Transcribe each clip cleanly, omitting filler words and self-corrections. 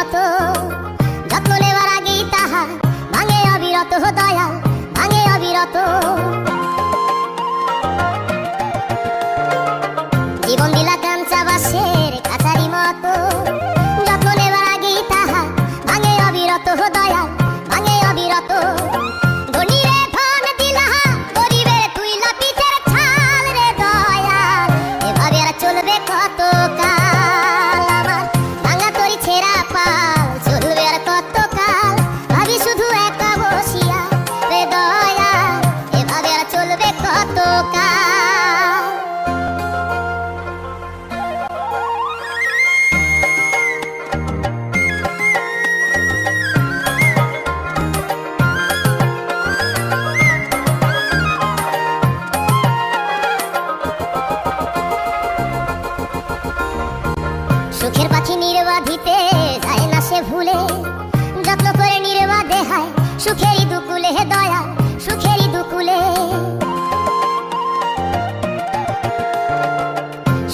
মতো, যত্ন নেওয়ার আগেই তাহা ভাঙে অবিরত দয়াল, ভাঙে অবিরত। জীবন দিলা কাঞ্চা বাঁশের কাছারি মতো, যত্ন নেওয়ার আগেই তাহা ভাঙে অবিরত দয়াল, ভাঙে অবিরত। ধনীরে ধন দিলা, গরিবের তুইলা পিঠের ছাল রে দয়াল, এভাবে আর চলবে কত কাল? আমার ভাঙা তরি ছেঁড়া পাল চলবে আর কত কাল? ভাবি শুধু একা বসিয়া রে দয়াল, এভাবে আর চলবে কত কাল? সুখের পাখি নির্বাধিতে যায় না সে ভুলে, যত্ন করে নির্বাধে হয় সুখেরই দুকুলে হে দয়াল, সুখেরই দুকুলে।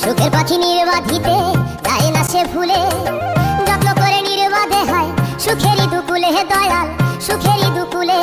সুখের পাখি নির্বাধিতে যায় না সে ভুলে, যত্ন করে নির্বাধে হয় সুখেরই দুকুলে হে দয়াল, সুখেরই দুকুলে।